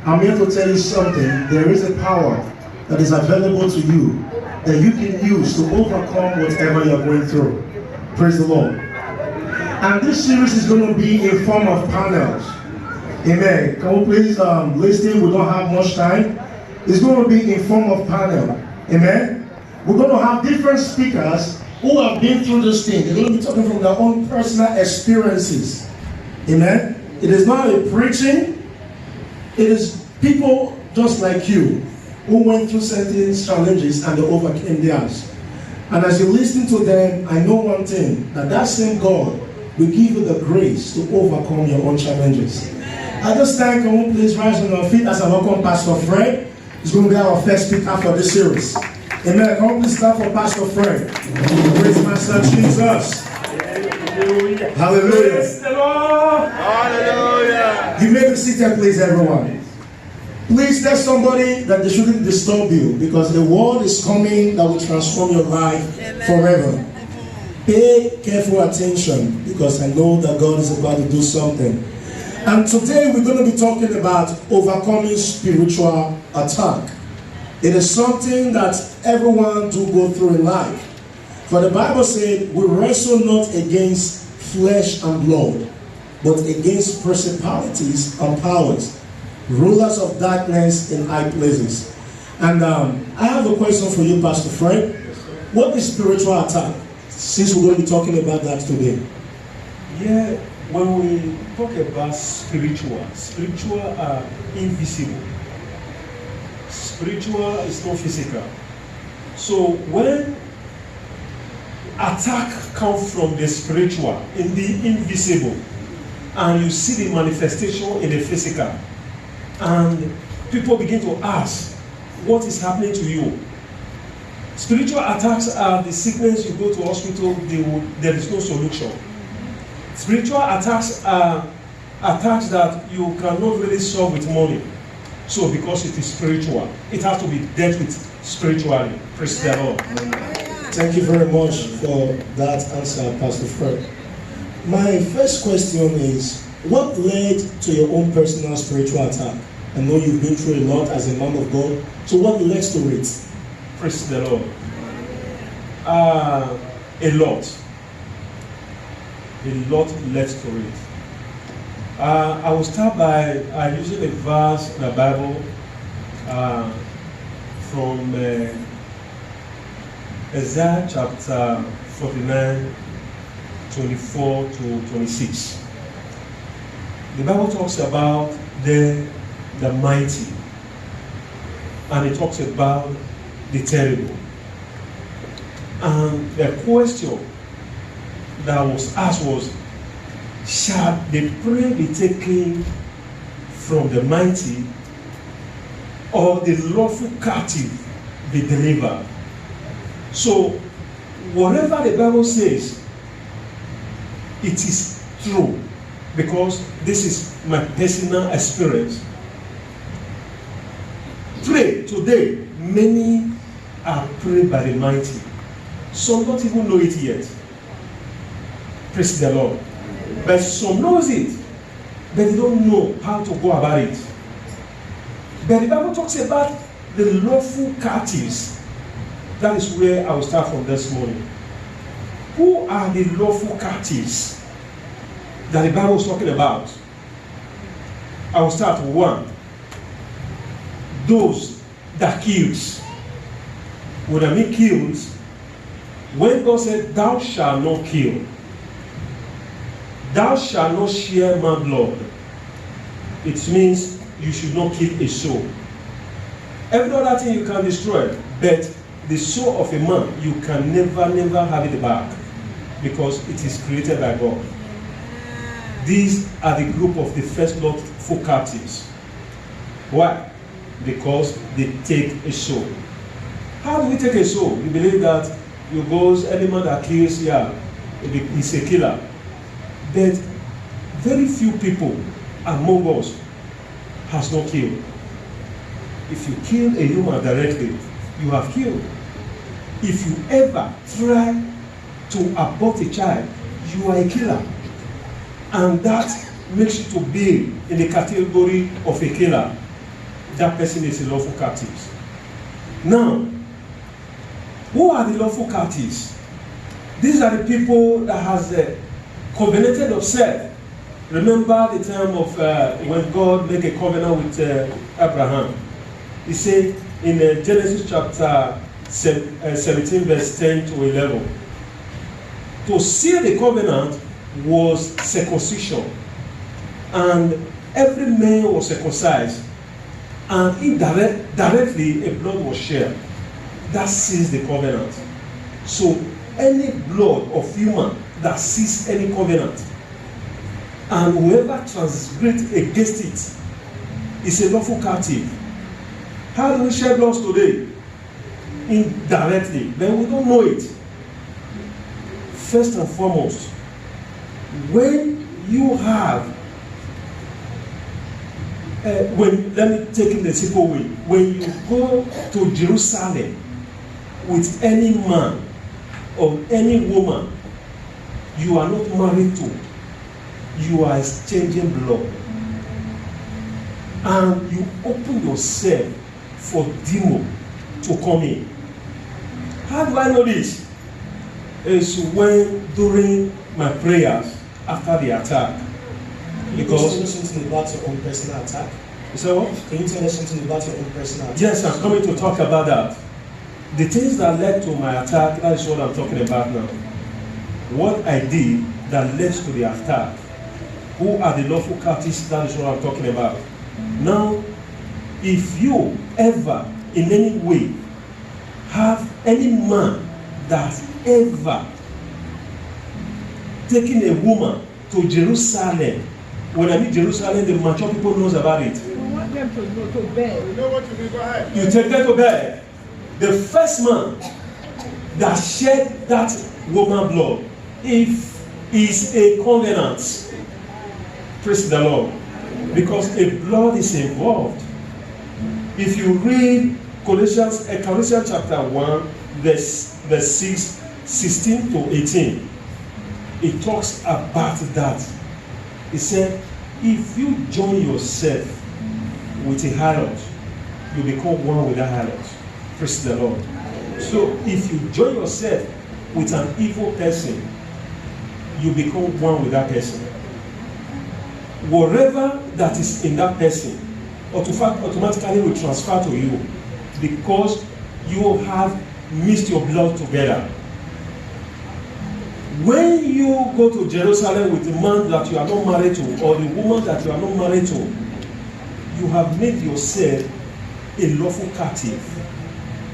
I'm here to tell you something. There is a power that is available to you that you can use to overcome whatever you're going through. Praise the Lord. And this series is going to be in form of panels. Amen. Can we please listen? We don't have much time. It's going to be in form of panel. Amen. We're going to have different speakers who have been through this thing. They're going to be talking from their own personal experiences. Amen. It is not a preaching. It is people just like you who went through certain challenges and they overcame theirs. And as you listen to them, I know one thing, that same God will give you the grace to overcome your own challenges. At this time, can we please rise on our feet as I welcome Pastor Fred? He's going to be our first speaker for this series. Amen. Can we please start for Pastor Fred? Praise Master Jesus. Hallelujah. Hallelujah. Praise the Lord. Hallelujah. You may be seated, please, everyone. Please tell somebody that they shouldn't disturb you because the word is coming that will transform your life forever. Pay careful attention because I know that God is about to do something. And today we're going to be talking about overcoming spiritual attack. It is something that everyone do go through in life. For the Bible said, we wrestle not against flesh and blood, but against principalities and powers, rulers of darkness in high places. And I have a question for you, Pastor Fred. What is spiritual attack? Since we're going to be talking about that today. Yeah, when we talk about spiritual are invisible. Spiritual is not physical. So when attack comes from the spiritual in the invisible, and you see the manifestation in the physical, and people begin to ask, what is happening to you? Spiritual attacks are the sickness. You go to hospital, there is no solution. Spiritual attacks are attacks that you cannot really solve with money. So because it is spiritual, it has to be dealt with spiritually. Praise the Lord. Thank you very much for that answer, Pastor Fred. My first question is, what led to your own personal spiritual attack? I know you've been through a lot as a man of God. So what led to it? Praise the Lord. A lot led to it. I will start by using a verse in the Bible from Isaiah chapter 49, 24 to 26. The Bible talks about the mighty, and it talks about the terrible. And the question that was asked was, shall the prey be taken from the mighty, or the lawful captive be delivered? So, whatever the Bible says, it is true, because this is my personal experience. Today, many are preyed by the mighty. Some don't even know it yet. Praise the Lord. But some knows it, but they don't know how to go about it. But the Bible talks about the lawful captives. That is where I will start from this morning. Who are the lawful captives that the Bible is talking about? I will start with one. Those that kills. When I mean kills, when God said, thou shalt not kill, thou shalt not share my blood, it means you should not kill a soul. Every other thing you can destroy, but the soul of a man, you can never have it back, because it is created by God. These are the group of the first lawful captives. Why? Because they take a soul. How do we take a soul? We believe that you go, any man that kills, is a killer. But very few people among us has not killed. If you kill a human directly, you have killed. If you ever try to abort a child, you are a killer. And that makes you to be in the category of a killer, that person is a lawful captive. Now, who are the lawful captives? These are the people that has covenanted of self. Remember the time of when God made a covenant with Abraham. He said in Genesis chapter 17 verse 10 to 11, to seal the covenant was circumcision, and every man was circumcised, and indirectly a blood was shed. That seals the covenant. So any blood of human that seals any covenant, and whoever transgressed against it is a lawful captive. How do we shed blood today? Indirectly, but we don't know it. First and foremost, when you have let me take it in a simple way. When you go to Jerusalem with any man or any woman you are not married to, you are exchanging blood. And you open yourself for demon to come in. How do I know this? It's when during my prayers after the attack. Because can you tell us something about your own personal attack? You say what? Can you tell us something about your own personal attack? Yes, I'm coming to talk about that. The things that led to my attack, that is what I'm talking about now. What I did that led to the attack. Who are the lawful captives? That is what I'm talking about. Now, if you ever in any way have any man that ever taken a woman to Jerusalem, when I mean Jerusalem, the mature people knows about it. We want them to go to bed. You know what you mean? Go ahead. You take them to bed. The first man that shed that woman blood, if is a covenant, praise the Lord, because a blood is involved. If you read Colossians chapter 1, verse 6, 16 to 18, it talks about that. It said, if you join yourself with a harlot, you become one with that harlot. Praise the Lord. So if you join yourself with an evil person, you become one with that person. Whatever that is in that person automatically will transfer to you, because you have mixed your blood together. When you go to Jerusalem with the man that you are not married to, or the woman that you are not married to, you have made yourself a lawful captive.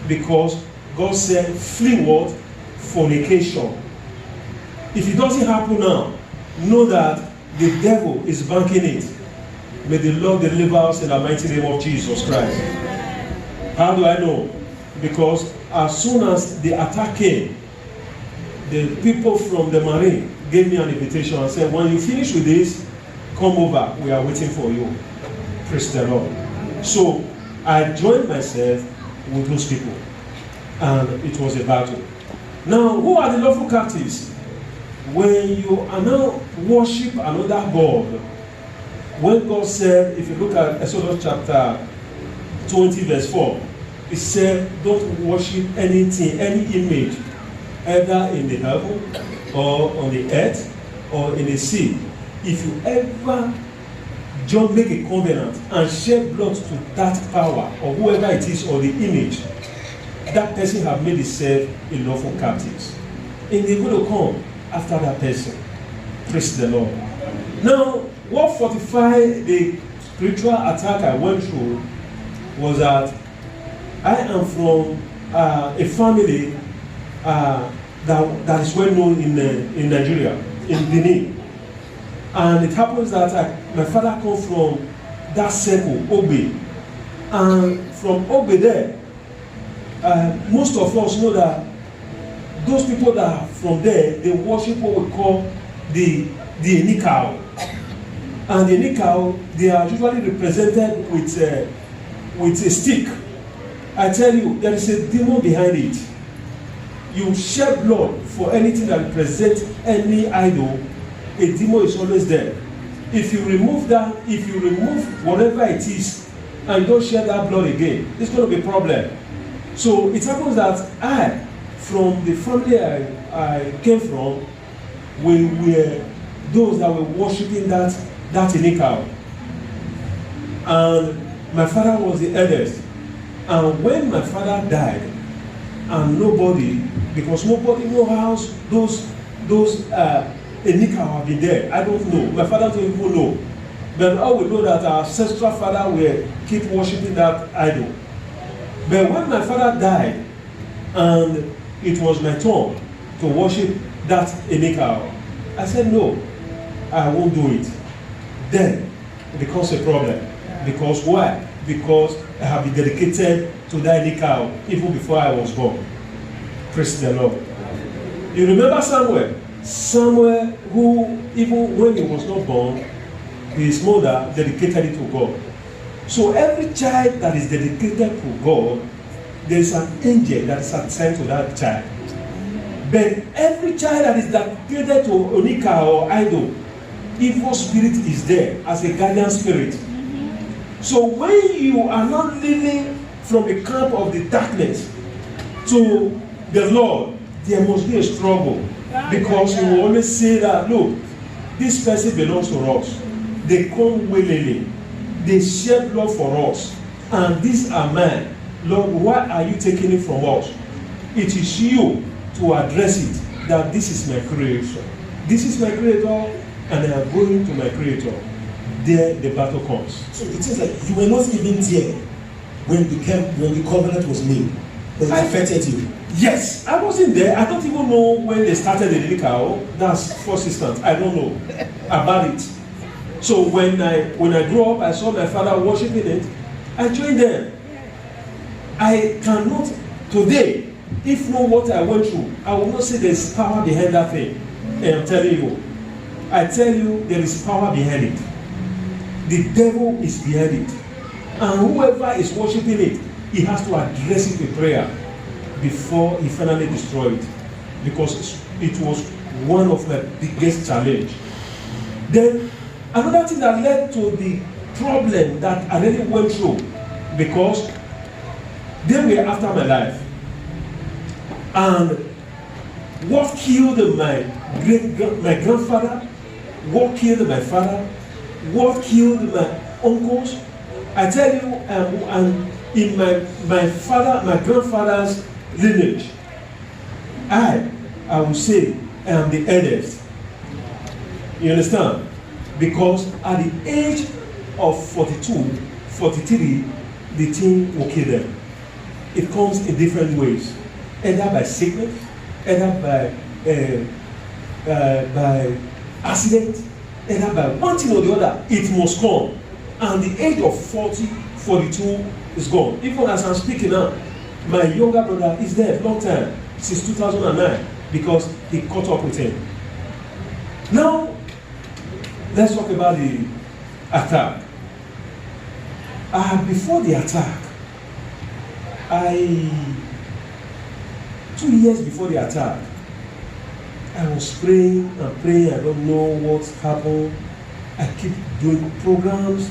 Because God said, flee what? Fornication. If it doesn't happen now, know that the devil is banking it. May the Lord deliver us in the mighty name of Jesus Christ. How do I know? Because as soon as the attack came, the people from the Marine gave me an invitation and said, when you finish with this, come over, we are waiting for you. Praise the Lord. So I joined myself with those people, and it was a battle. Now, who are the lawful captives? When you are now worship another God, when God said, if you look at Exodus chapter 20 verse 4, it said, don't worship anything, any image, either in the heaven or on the earth or in the sea. If you ever make a covenant and shed blood to that power or whoever it is or the image, that person have made himself a lawful captive. And they're going to come after that person. Praise the Lord. Now, what fortified the spiritual attack I went through was that I am from a family that is well known in Nigeria, in Benin. And it happens that my father comes from that circle, Obe. And from Obe there, most of us know that those people that are from there, they worship what we call the Enikao. And the Enikao, they are usually represented with a stick. I tell you, there is a demon behind it. You shed blood for anything that represents any idol, a demon is always there. if you remove that, if you remove whatever it is, and you don't share that blood again, it's going to be a problem. So it happens that from the family I came from, we were those that were worshiping that Inikao. And my father was the eldest. And when my father died, and because nobody knows those Inikao have been there. I don't know. My father don't even know. But all we know that our ancestral father will keep worshiping that idol. But when my father died, and it was my turn to worship that Inikao, I said, no, I won't do it. Then it becomes a problem. Because why? Because I have been dedicated to that Inikao even before I was born. Praise the Lord. You remember Samuel? Samuel, who even when he was not born, his mother dedicated it to God. So every child that is dedicated to God, there is an angel that is assigned to that child. But every child that is dedicated to Onika or idol, evil spirit is there as a guardian spirit. So when you are not living from the camp of the darkness to the Lord, there must be a struggle. Because you will always say that, look, this person belongs to us. They come willingly. They shed blood for us. And these are mine. Lord, why are you taking it from us? It is you to address it, that this is my creation. This is my creator, and I am going to my creator. There the battle comes. So it is like you were not even there when the covenant was made. But it affected you. Yes, I wasn't there. I don't even know when they started the Inikao. That's first instance. I don't know about it. So when I grew up, I saw my father worshiping it. I joined them. I cannot today, if know what I went through, I will not say there's power behind that thing. And I'm telling you, I tell you, there is power behind it. The devil is behind it, and whoever is worshiping it, he has to address it with prayer before he finally destroys it, because it was one of my biggest challenge. Then another thing that led to the problem that I really went through, because they were after my life, and what killed my grandfather, what killed my father, what killed my uncles. I tell you, and in my grandfather's lineage, I will say I am the eldest. You understand? Because at the age of 42, 43, the thing will kill them. It comes in different ways, either by sickness, either by accident, either by one thing or the other. It must come. And the age of 40, 42 is gone. Even as I'm speaking now, my younger brother is dead long time, since 2009, because he caught up with him. Now, let's talk about the attack. Before the attack, 2 years before the attack, I was praying and praying. I don't know what happened. I keep doing programs.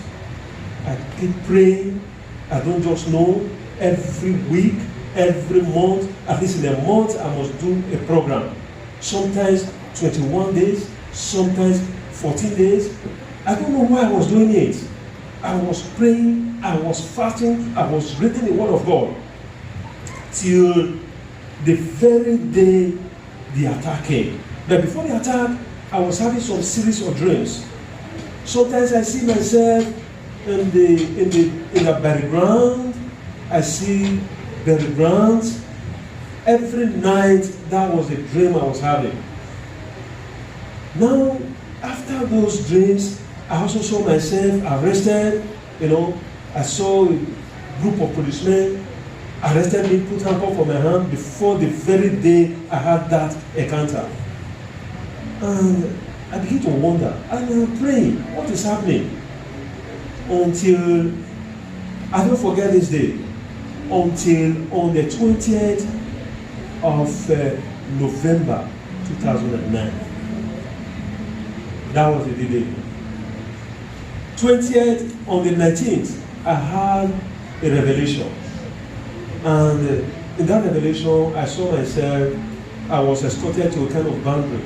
I keep praying. I don't just know. Every week, every month, at least in a month, I must do a program. Sometimes 21 days, sometimes 14 days. I don't know why I was doing it. I was praying, I was fasting, I was reading the Word of God. Till the very day the attack came. But before the attack, I was having some series of dreams. Sometimes I see myself in the background. I see backgrounds. Every night, that was the dream I was having. Now, after those dreams, I also saw myself arrested. I saw a group of policemen arrested me, put handcuffs on my hand before the very day I had that encounter. And I began to wonder, and I'm praying, what is happening? Until, I don't forget this day, until on the 20th of November 2009. That was the day. 20th, on the 19th, I had a revelation. And in that revelation, I saw myself, I was escorted to a kind of boundary,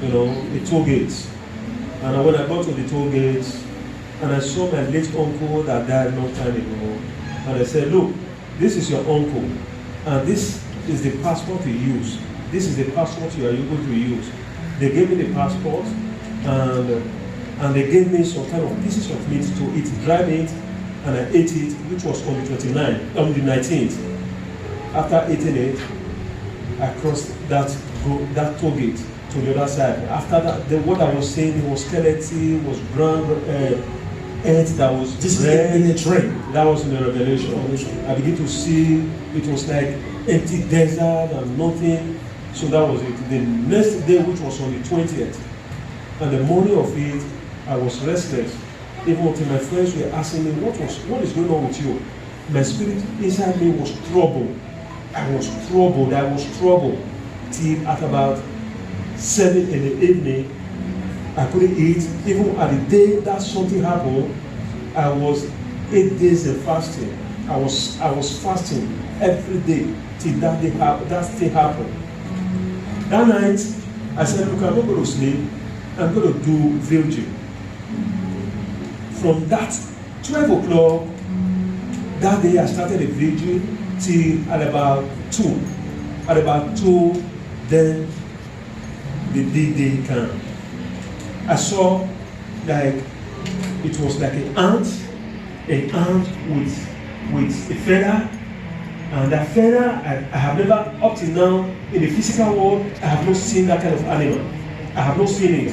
a toll gate. And when I got to the toll gate, and I saw my late uncle that died a long time ago, and I said, look, this is your uncle, and this is the passport you use. This is the passport you are able to use. They gave me the passport, and they gave me some kind of pieces of meat to eat, dry meat, and I ate it, which was on the 19th. After eating it, I crossed that toll gate to the other side. After that, what I was saying was skeleton, was brown earth that was this red. is in a dream. That was in the revelation. I began to see it was like empty desert and nothing. So that was it. The next day, which was on the 20th, and the morning of it, I was restless. Even until my friends were asking me, what is going on with you? My spirit inside me was troubled. I was troubled. Till at about 7 in the evening, I couldn't eat. Even at the day that something happened, I was 8 days in fasting. I was fasting every day till that thing happened. That night, I said, look, I'm not going to sleep. I'm going to do vigil. From that 12 o'clock, that day I started a vigil till at about 2. At about 2, then the big day came. I saw like it was like an ant with a feather, and that feather I have never up till now in the physical world I have not seen that kind of animal. I have not seen it.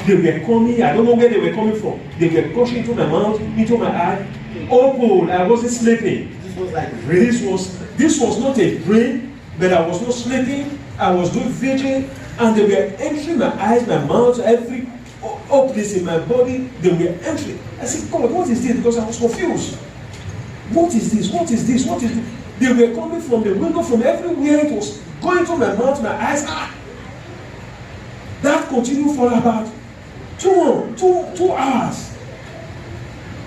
They were coming, I don't know where they were coming from. They were pushing into my mouth, into my eye. Oh, I wasn't sleeping. This was like This was not a dream, but I was not sleeping. I was doing vigil, and they were entering my eyes, my mouth, every place in my body. They were entering. I said, God, what is this? Because I was confused. What is this? What is this? What is this? They were coming from the window, from everywhere. It was going to my mouth, my eyes. That continued for about 2 hours.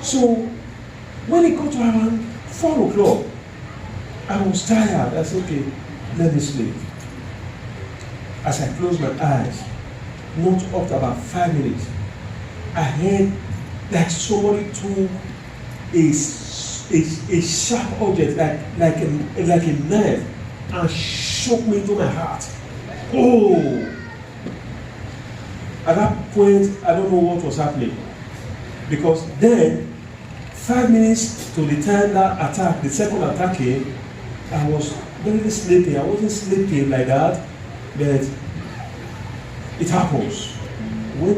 So when it got to around 4 o'clock, I was tired. I said, okay, let me sleep. As I closed my eyes, not up to about 5 minutes, I heard like somebody took a sharp object, like a knife, and shook me into my heart. Oh! At that point, I don't know what was happening. Because then, 5 minutes to the time that attack, the second attack came, I was very sleepy. I wasn't sleeping like that, but it happens. When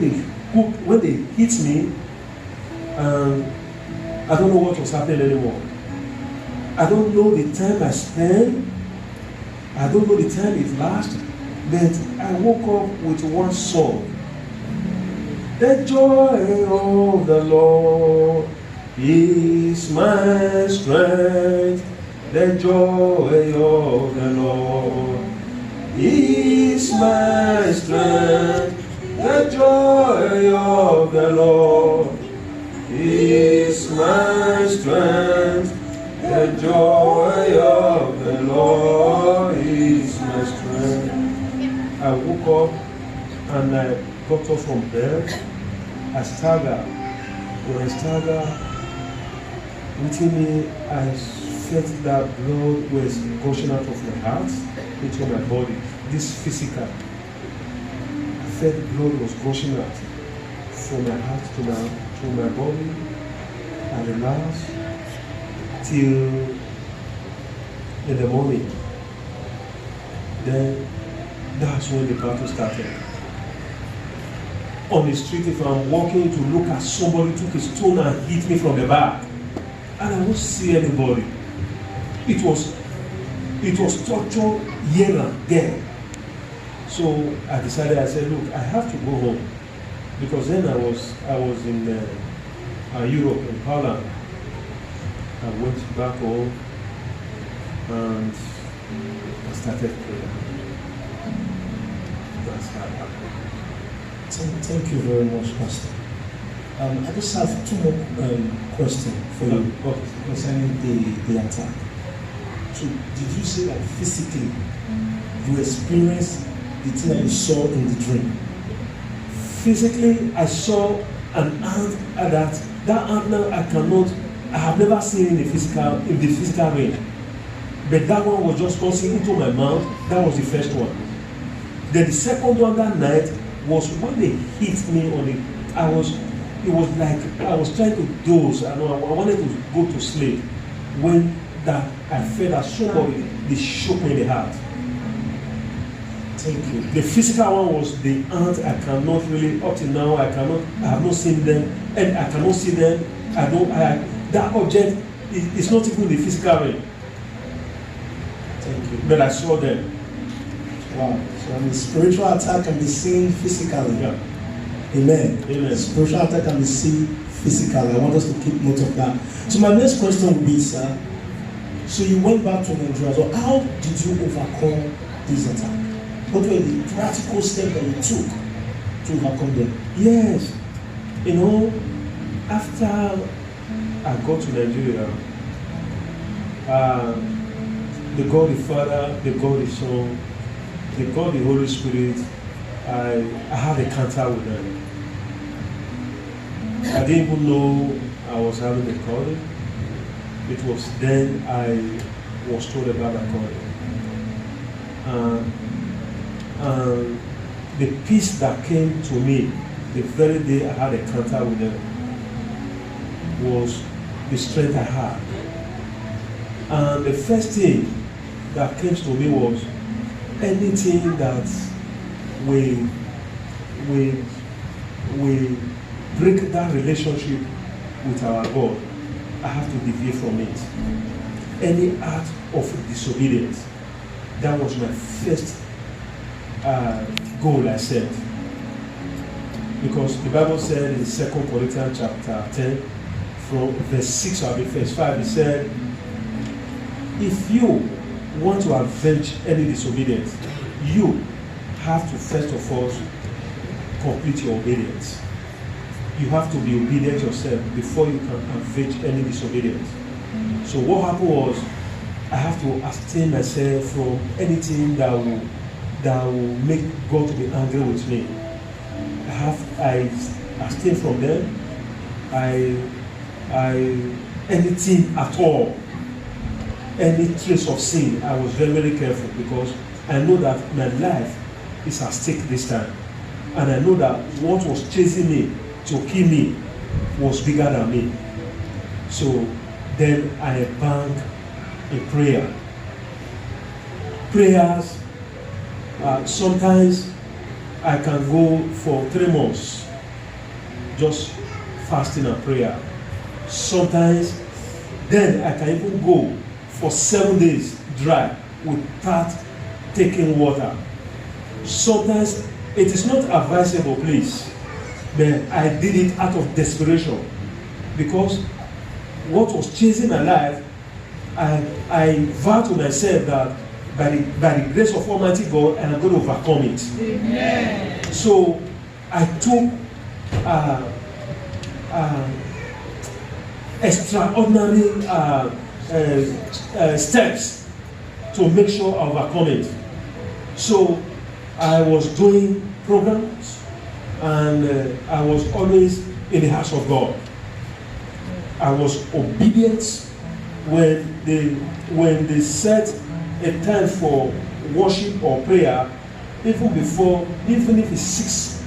they hit me, I don't know what was happening anymore. I don't know the time I spent. I don't know the time it lasted. But I woke up with one song. The joy of the Lord is my strength. The joy of the Lord is my strength. The joy of the Lord is my strength. The joy of the Lord is my strength. I woke up and I got up from bed. I staggered. When I staggered, within me, I felt that blood was gushing out of my heart into my body. This physical. I felt blood was gushing out from my heart to my body. I relaxed till in the morning. Then that's when the battle started. On the street, if I'm walking to look at somebody took a stone and hit me from the back, and I won't see anybody. It was torture here and there. So I decided, I said, look, I have to go home. Because then I was in Europe, in Poland. I went back home and I started prayer. That's how it happened. Thank you very much, Pastor. I just have two more questions for you concerning the attack. So, did you say that physically you experienced the thing that you saw in the dream? Physically, I saw an ant that ant now I have never seen in the physical range. But that one was just crossing into my mouth. That was the first one. Then the second one that night was when they hit me on it was like I was trying to doze and I wanted to go to sleep when that I felt that somebody they shook me in the heart. Thank you. The physical one was the ant. I cannot really up till now. I have not seen them and I cannot see them. That object is not even the physical way. Thank you. But I saw them. Wow. So the spiritual attack can be seen physically. Yeah. Amen. Amen. Spiritual attack can be seen physically. I want us to keep note of that. So my next question would be, sir, so you went back to Nigeria. So how did you overcome this attack? What were the practical steps that you took to overcome them? Yes. You know, after I got to Nigeria, the God the Father, the God the Son, the God the Holy Spirit, I had a encounter with them. I didn't even know I was having a calling. It was then I was told about my calling. The peace that came to me the very day I had a encounter with them was the strength I had. And the first thing that came to me was anything that we break that relationship with our God, I have to deviate from it. Any act of disobedience, that was my first goal I set. Because the Bible said in 2 Corinthians chapter 10, from verse 6 or verse 5, it said, if you want to avenge any disobedience, you have to first of all complete your obedience. You have to be obedient yourself before you can avenge any disobedience. So what happened was, I have to abstain myself from anything that will make God to be angry with me. I abstain from them. Anything at all, any trace of sin, I was very, very careful because I know that my life is at stake this time. And I know that what was chasing me to kill me was bigger than me. So then I embarked in prayer. Prayers, sometimes I can go for 3 months just fasting and prayer. Sometimes then I can even go for 7 days dry without taking water. Sometimes it is not advisable, please, but I did it out of desperation because what was chasing my life, I vowed to myself that by the grace of Almighty God, and I'm going to overcome it. Amen. So I took extraordinary steps to make sure I overcome it. So I was doing programs and I was always in the house of God. I was obedient when they set a time for worship or prayer, even if it's 6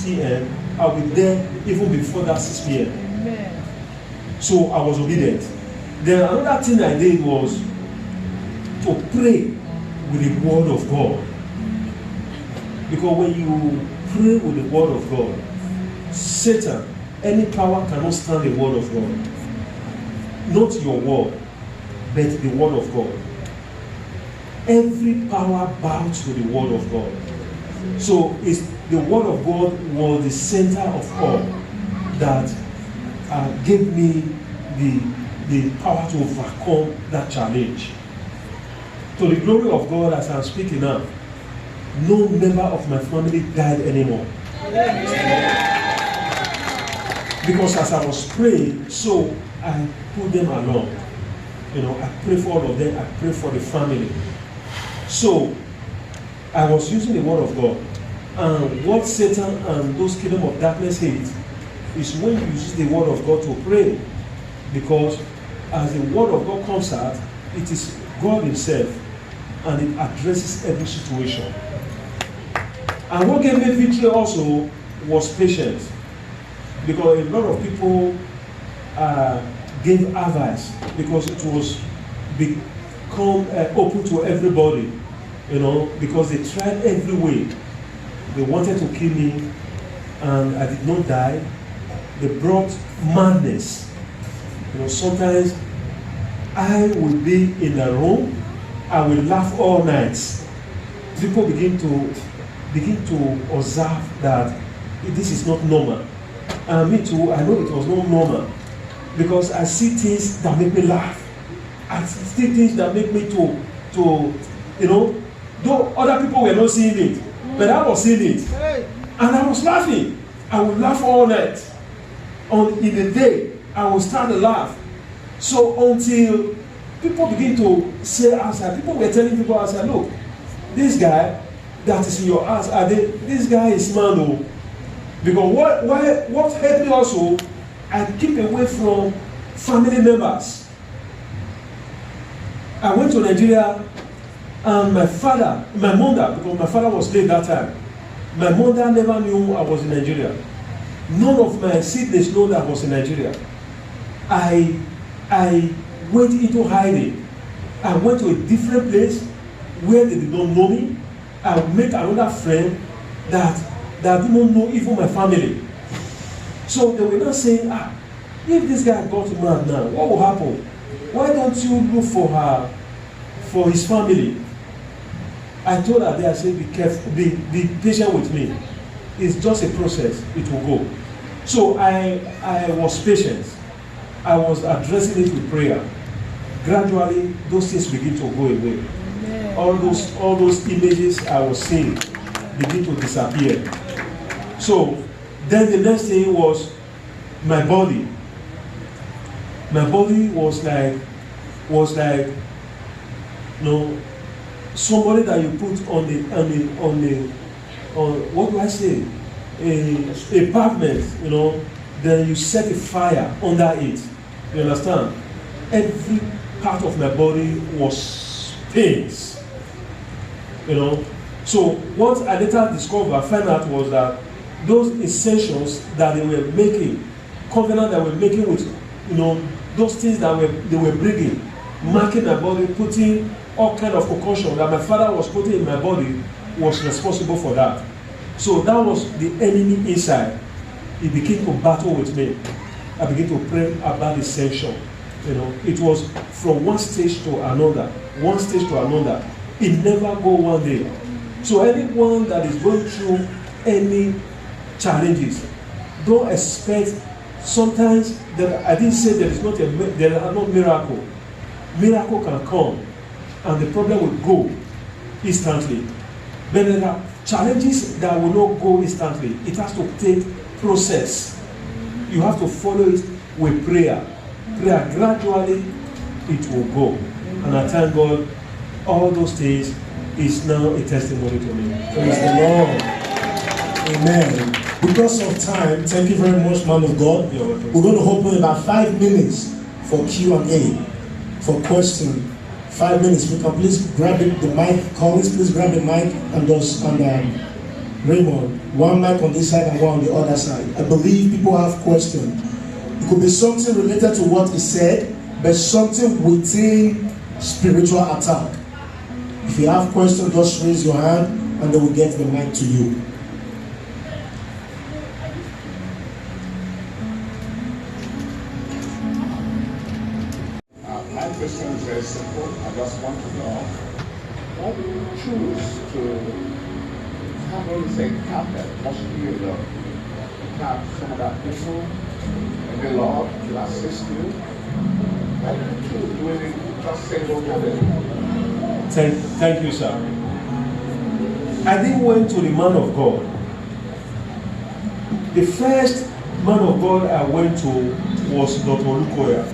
p.m., I'll be there even before that 6 p.m. Amen. So I was obedient. Then another thing I did was to pray with the word of God. Because when you pray with the word of God, Satan, any power cannot stand the word of God. Not your word, but the word of God. Every power bows to the word of God. So the word of God was the center of all that gave me the power to overcome that challenge. To the glory of God, as I'm speaking now, no member of my family died anymore. Because as I was praying, so I put them along. You know, I pray for all of them. I pray for the family. So I was using the word of God. And what Satan and those kingdom of darkness hate is when you use the word of God to pray. Because as the word of God comes out, it is God himself, and it addresses every situation. And what gave me victory also was patience. Because a lot of people gave advice because it was become open to everybody, you know, because they tried every way. They wanted to kill me, and I did not die. They brought madness. You know, sometimes I will be in a room, I will laugh all night. People begin to observe that this is not normal. And me too, I know it was not normal. Because I see things that make me laugh. I see things that make me to you know, though other people were not seeing it, but I was seeing it. And I was laughing. I would laugh all night. In the day, I would start to laugh. So until people begin to say outside, people were telling people outside, look, this guy that is in your house, this guy is man. Oh. Because what helped me also, I keep away from family members. I went to Nigeria, and my mother, because my father was late that time, my mother never knew I was in Nigeria. None of my siblings know that I was in Nigeria. I went into hiding. I went to a different place where they did not know me. I met another friend that did not know even my family. So they were not saying, if this guy got mad now, what will happen? Why don't you look for his family? I told her there, I said, be careful, be patient with me. It's just a process, it will go. So I was patient. I was addressing it with prayer. Gradually, those things begin to go away. Amen. All those images I was seeing begin to disappear. So then the next thing was my body. My body was like, you know, somebody that you put on what do I say? A pavement, you know, then you set a fire under it. You understand? Every part of my body was pains. You know. So what I later found out was that those essentials that they were making, covenant that they were making with, you know, those things that they were bringing, marking my body, putting all kind of concussion that my father was putting in my body, was responsible for that. So that was the enemy inside. He began to battle with me. I began to pray about essential. You know, it was from one stage to another, one stage to another. It never go one day. So anyone that is going through any challenges, don't expect. Sometimes I didn't say there are no miracle. Miracle can come, and the problem will go instantly. But there are challenges that will not go instantly. It has to take process. You have to follow it with prayer. Prayer, gradually it will go. And I thank God, all those things is now a testimony to me. Praise the Lord. Amen. Because of time, thank you very much, man of God. We're going to open about 5 minutes for Q&A, for question. 5 minutes. We can please grab the mic. Collins, please grab the mic, and Raymond, one mic on this side and one on the other side. I believe people have questions. It could be something related to what he said, but something within spiritual attack. If you have questions, just raise your hand and they will get the mic to you. My question is very simple. I just want to know, why do you choose to have always a carpet, mostly you know, have some of that people and the Lord will assist you? Why do you choose doing it just say don't have it? Thank you, sir. I then went to the man of God. The first man of God I went to was Dr. Olukoya,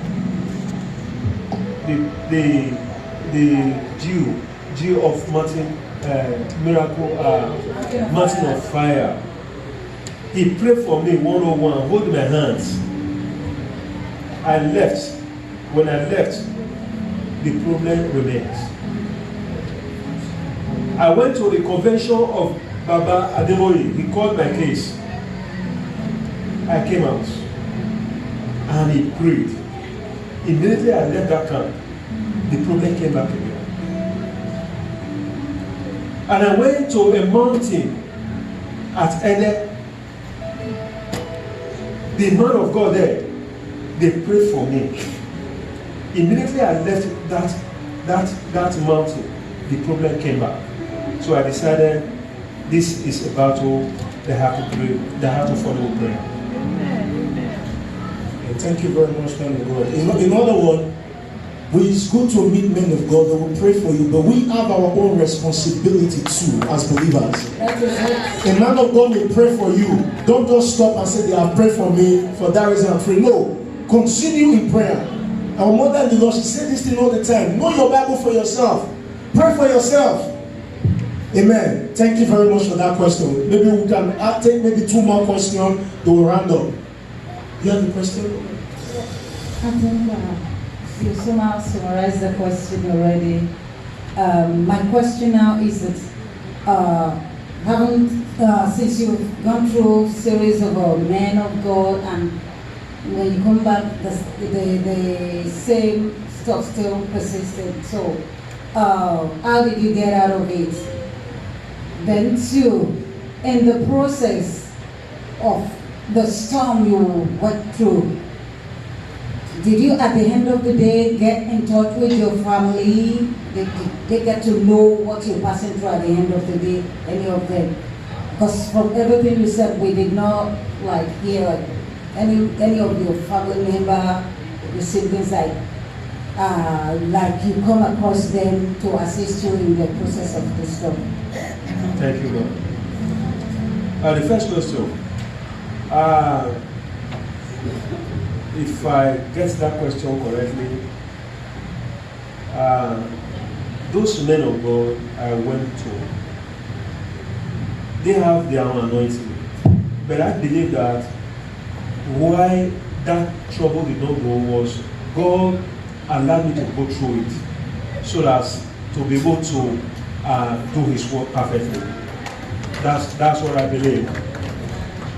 the Jew of Mountain Miracle, Mountain of Fire. He prayed for me 101, hold my hands. I left. When I left, the problem remains. I went to the convention of Baba Adeboye. He called my case. I came out and he prayed. Immediately I left that camp, the problem came back again. And I went to a mountain at Ede. The man of God there, they prayed for me. Immediately I left that mountain, the problem came back. So I decided this is a battle they have to pray, they have to follow prayer. Thank you very much, man of God. In other words, it's good to meet men of God that will pray for you, but we have our own responsibility too as believers. A man of God may pray for you. Don't just stop and say, they have prayed for me, for that reason I'm praying. No, continue in prayer. Our mother in the Lord, she said this thing all the time. Know your Bible for yourself. Pray for yourself. Amen. Thank you very much for that question. Maybe we can take maybe 2 more questions to round up. You have a question? I think you somehow summarized the question already. My question now is that since you've gone through a series of men of God, and when you come back, the same stuff still persisted. So, how did you get out of it? Then, two, in the process of the storm you went through, did you at the end of the day get in touch with your family? Did they get to know what you're passing through at the end of the day, any of them? Because from everything you said, we did not hear any of your family member, your siblings, like you come across them to assist you in the process of the storm. Thank you, Lord. The first question, if I get that question correctly, those men of God I went to, they have their own anointing. But I believe that why that trouble did not go was God allowed me to go through it so as to be able to do His work perfectly. That's what I believe.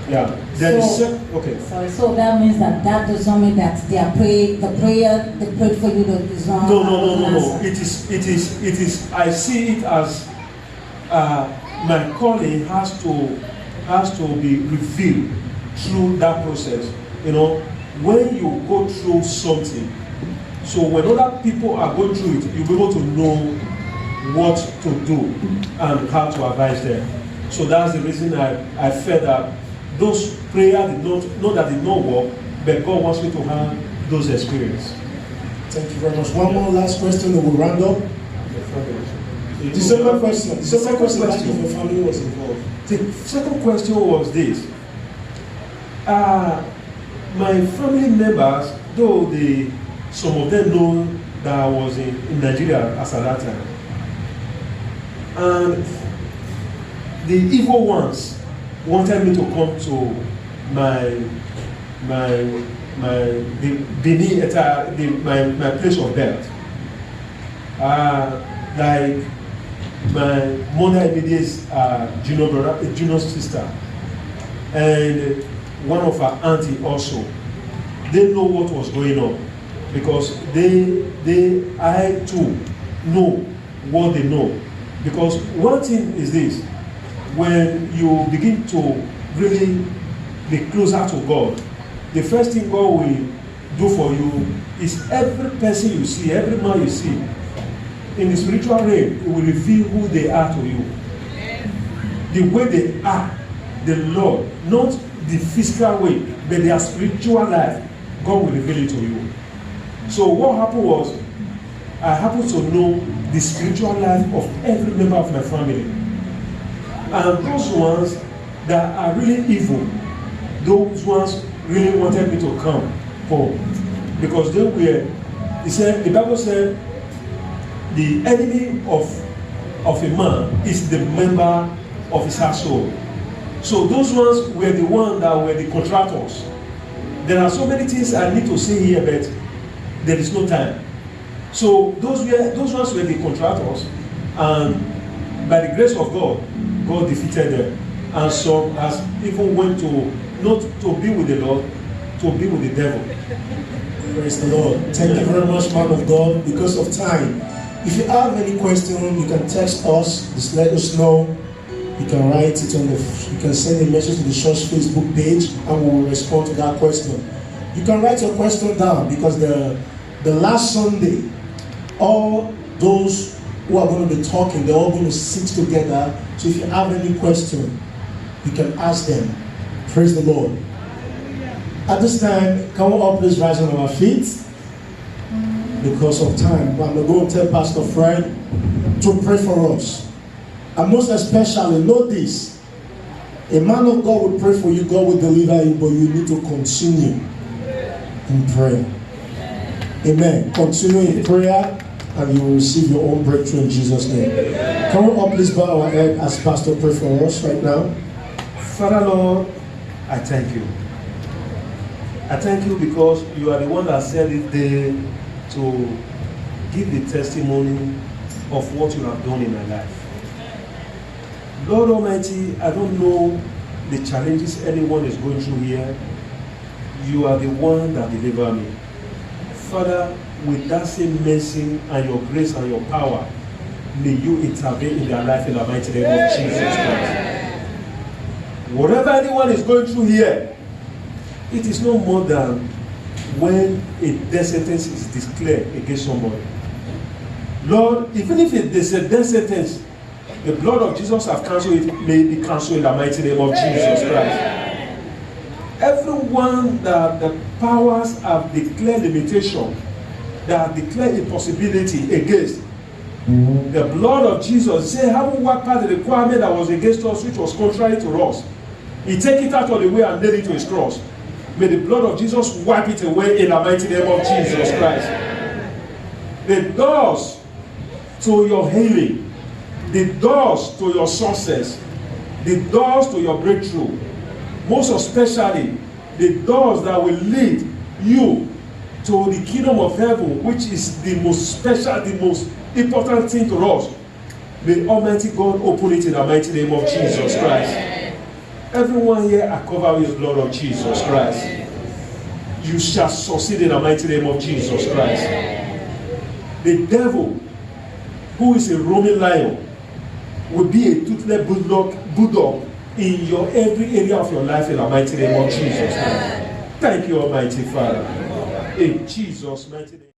Yeah. Okay. Sorry. So that means that does not mean that the prayer they prayed for you is not. No. It is. I see it as my calling has to be revealed through that process. You know, when you go through something, so when other people are going through it, you'll be able to know what to do and how to advise them. So that's the reason I felt that those prayers did not work, but God wants me to have those experiences. Thank you very much. One more last question that we'll round up. The second question. The second question if your family was involved. The second question was this. My family members, though some of them know that I was in Nigeria as at that time. And the evil ones wanted me to come to my place of birth. Like my mother immediate junior sister, and one of her auntie also. They know what was going on because I too know what they know. Because one thing is this: when you begin to really be closer to God, the first thing God will do for you is every person you see, every man you see, in the spiritual realm, it will reveal who they are to you. The way they are, the Lord, not the physical way, but their spiritual life, God will reveal it to you. So what happened was, I happened to know the spiritual life of every member of my family. And those ones that are really evil, those ones really wanted me to come home because they were, he said, the Bible said, the enemy of a man is the member of his household. So those ones were the ones that were the contractors. There are so many things I need to say here, but there is no time. So those ones were the contractors, and by the grace of God, God defeated them. And some has even went to not to be with the Lord, to be with the devil. Praise the Lord. Thank you very much, man of God. Because of time, if you have any question, you can text us. Just let us know. You can write it on the. You can send a message to the church Facebook page, and we will respond to that question. You can write your question down because the last Sunday, all those who are going to be talking, they're all going to sit together. So if you have any question, you can ask them. Praise the Lord. At this time, can we all please rise on our feet? Because of time, I'm going to tell Pastor Fred to pray for us. And most especially, know this. A man of God will pray for you, God will deliver you, but you need to continue in prayer. Amen. Continue in prayer, and you will receive your own breakthrough in Jesus' name. Can we all please bow our head as Pastor pray for us right now? Father Lord, I thank you. I thank you because you are the one that said it there to give the testimony of what you have done in my life. Lord Almighty, I don't know the challenges anyone is going through here. You are the one that delivered me. Father, with that same mercy and your grace and your power, may you intervene in their life in the mighty name of Jesus Christ. Whatever anyone is going through here, it is no more than when a death sentence is declared against somebody. Lord, even if there's a death sentence, the blood of Jesus have cancelled it, may be cancelled in the mighty name of Jesus Christ. Everyone that the powers have declared limitation, that have declared impossibility against, the blood of Jesus, say, having worked out the requirement that was against us, which was contrary to us, he take it out of the way and nail it to his cross. May the blood of Jesus wipe it away in the mighty name of Jesus Christ. The doors to your healing, the doors to your success, the doors to your breakthrough, most especially the doors that will lead you to the kingdom of heaven, which is the most special, the most important thing to us. May Almighty God open it in the mighty name of Jesus Christ. Everyone here are covered with the blood of Jesus Christ. You shall succeed in the mighty name of Jesus Christ. The devil, who is a roaming lion, will be a toothless bulldog in your every area of your life in the mighty name of Jesus Christ. Thank you, Almighty Father. In Jesus' mighty name.